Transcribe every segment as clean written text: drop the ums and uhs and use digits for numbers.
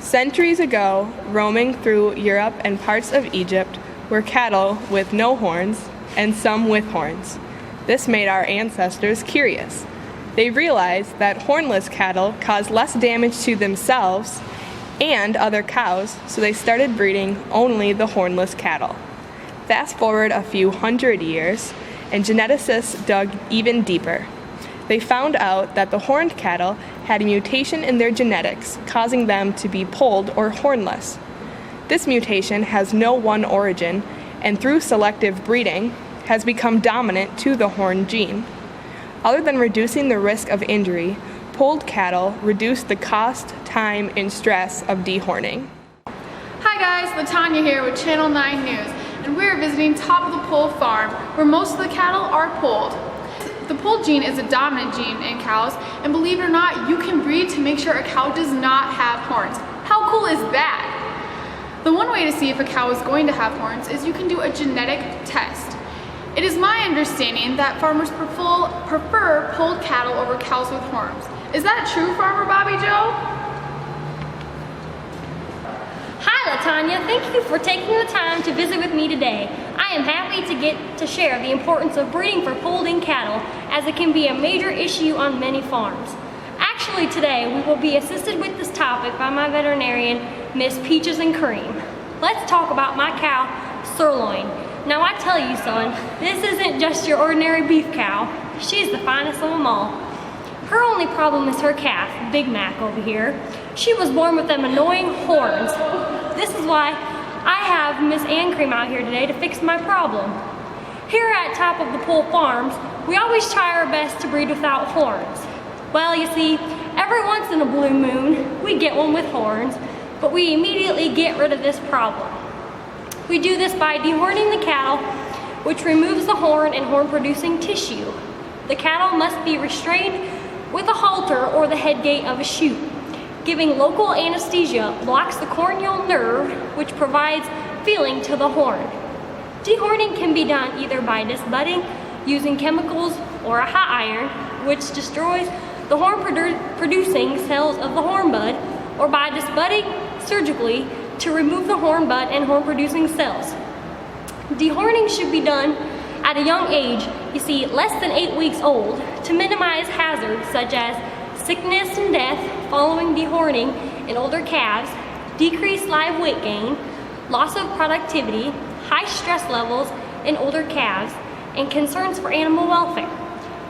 Centuries ago, roaming through Europe and parts of Egypt were cattle with no horns and some with horns. This made our ancestors curious. They realized that hornless cattle caused less damage to themselves and other cows, so they started breeding only the hornless cattle. Fast forward a few hundred years, and geneticists dug even deeper. They found out that the horned cattle had a mutation in their genetics, causing them to be polled or hornless. This mutation has no one origin, and through selective breeding, has become dominant to the horn gene. Other than reducing the risk of injury, polled cattle reduce the cost, time, and stress of dehorning. Hi guys, Latanya here with Channel 9 News, and we're visiting Top of the Pole Farm, where most of the cattle are polled. The polled gene is a dominant gene in cows, and believe it or not, you can breed to make sure a cow does not have horns. How cool is that? The one way to see if a cow is going to have horns is you can do a genetic test. It is my understanding that farmers prefer polled cattle over cows with horns. Is that true, Farmer Bobby Joe? Hi Latanya, thank you for taking the time to visit with me today. I am happy to get to share the importance of breeding for polled cattle, as it can be a major issue on many farms. Actually today we will be assisted with this topic by my veterinarian, Miss Peaches and Cream. Let's talk about my cow, Sirloin. Now I tell you son, this isn't just your ordinary beef cow. She's the finest of them all. Her only problem is her calf, Big Mac over here. She was born with them annoying horns. This is why I have Miss Ann Cream out here today to fix my problem. Here at Top of the Pole Farms, we always try our best to breed without horns. Well, you see, every once in a blue moon, we get one with horns, but we immediately get rid of this problem. We do this by dehorning the cattle, which removes the horn and horn-producing tissue. The cattle must be restrained with a halter or the head gate of a chute. Giving local anesthesia blocks the corneal nerve, which provides feeling to the horn. Dehorning can be done either by disbudding using chemicals or a hot iron, which destroys the horn-producing cells of the horn bud, or by disbudding surgically to remove the horn bud and horn-producing cells. Dehorning should be done at a young age, you see less than 8 weeks old, to minimize hazards such as sickness and death following dehorning in older calves, decreased live weight gain, loss of productivity, high stress levels in older calves, and concerns for animal welfare.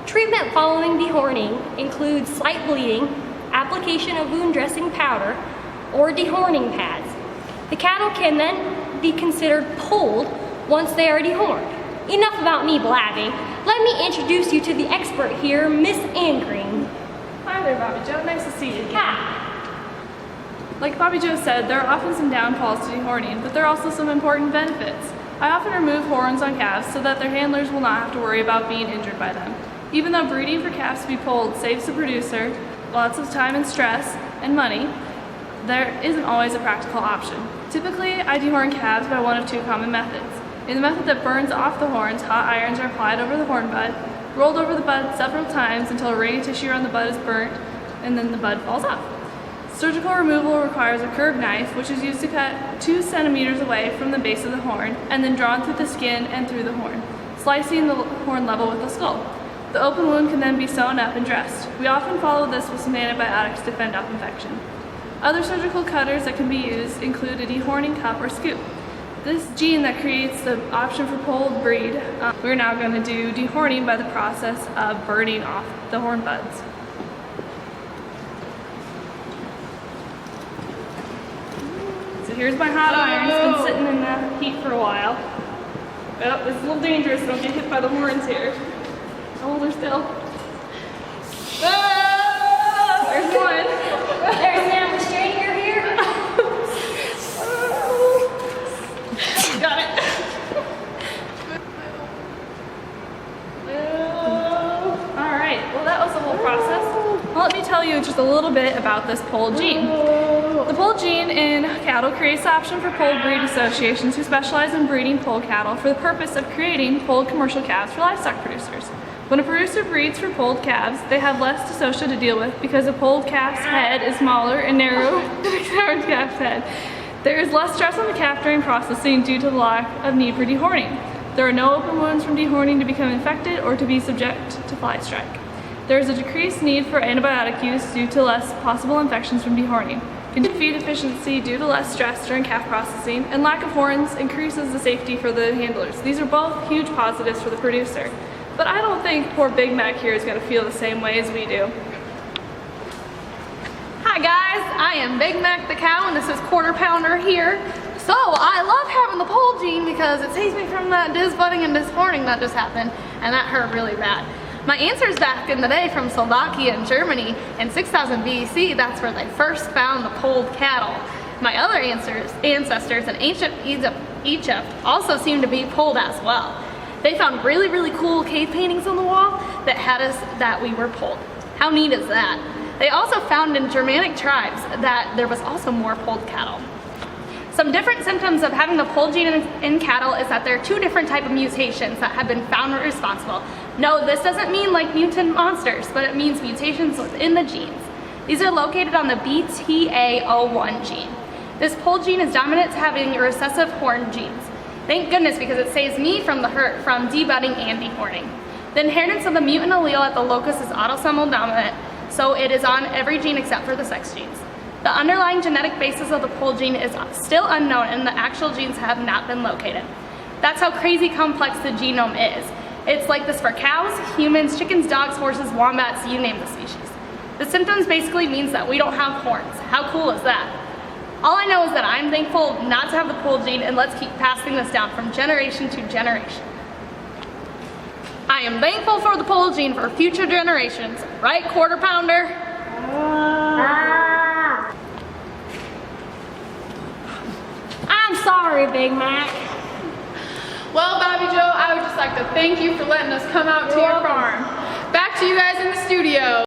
Treatment following dehorning includes slight bleeding, application of wound dressing powder, or dehorning pads. The cattle can then be considered polled once they are dehorned. Enough about me blabbing. Let me introduce you to the expert here, Miss Ann Cream. Hi there, Bobby Joe. Nice to see you again. Hi. Like Bobby Joe said, there are often some downfalls to dehorning, but there are also some important benefits. I often remove horns on calves so that their handlers will not have to worry about being injured by them. Even though breeding for calves to be polled saves the producer lots of time and stress and money, there isn't always a practical option. Typically, I dehorn calves by one of two common methods. In the method that burns off the horns, hot irons are applied over the horn bud, rolled over the bud several times until a ring of tissue on the bud is burnt, and then the bud falls off. Surgical removal requires a curved knife, which is used to cut 2 centimeters away from the base of the horn, and then drawn through the skin and through the horn, slicing the horn level with the skull. The open wound can then be sewn up and dressed. We often follow this with some antibiotics to fend off infection. Other surgical cutters that can be used include a dehorning cup or scoop. This gene that creates the option for polled breed, we're now going to do dehorning by the process of burning off the horn buds. So here's my hot iron. It's been sitting in the heat for a while. Oh, it's a little dangerous. Don't get hit by the horns here. Hold her still. Ah! There's one. There's now restraining her here. Got it. Alright, well that was the whole process. Well, let me tell you just a little bit about this polled gene. The polled gene in cattle creates the option for polled breed associations who specialize in breeding polled cattle for the purpose of creating polled commercial calves for livestock producers. When a producer breeds for polled calves, they have less dystocia to deal with because a polled calf's head is smaller and narrow than a covered calf's head. There is less stress on the calf during processing due to the lack of need for dehorning. There are no open wounds from dehorning to become infected or to be subject to fly strike. There is a decreased need for antibiotic use due to less possible infections from dehorning. Continued feed efficiency due to less stress during calf processing, and lack of horns increases the safety for the handlers. These are both huge positives for the producer. But I don't think poor Big Mac here is going to feel the same way as we do. Hi guys, I am Big Mac the cow and this is Quarter Pounder here. So I love having the pole gene because it saves me from that disbudding and dishorning that just happened, and that hurt really bad. My ancestors back in the day from Slovakia and Germany in 6000 BC, that's where they first found the polled cattle. My other ancestors in ancient Egypt also seem to be polled as well. They found really, really cool cave paintings on the wall that had us that we were polled. How neat is that? They also found in Germanic tribes that there was also more polled cattle. Some different symptoms of having the polled gene in cattle is that there are two different types of mutations that have been found responsible. No, this doesn't mean like mutant monsters, but it means mutations within the genes. These are located on the BTA01 gene. This polled gene is dominant to having recessive horn genes. Thank goodness, because it saves me from the hurt from debudding and dehorning. The inheritance of the mutant allele at the locus is autosomal dominant, so it is on every gene except for the sex genes. The underlying genetic basis of the polled gene is still unknown and the actual genes have not been located. That's how crazy complex the genome is. It's like this for cows, humans, chickens, dogs, horses, wombats, you name the species. The symptoms basically means that we don't have horns. How cool is that? All I know is that I'm thankful not to have the polled gene, and let's keep passing this down from generation to generation. I am thankful for the polled gene for future generations. Right, Quarter Pounder? I'm sorry, Big Mac. Well, Bobby Joe, I would just like to thank you for letting us come out to your farm. Back to you guys in the studio.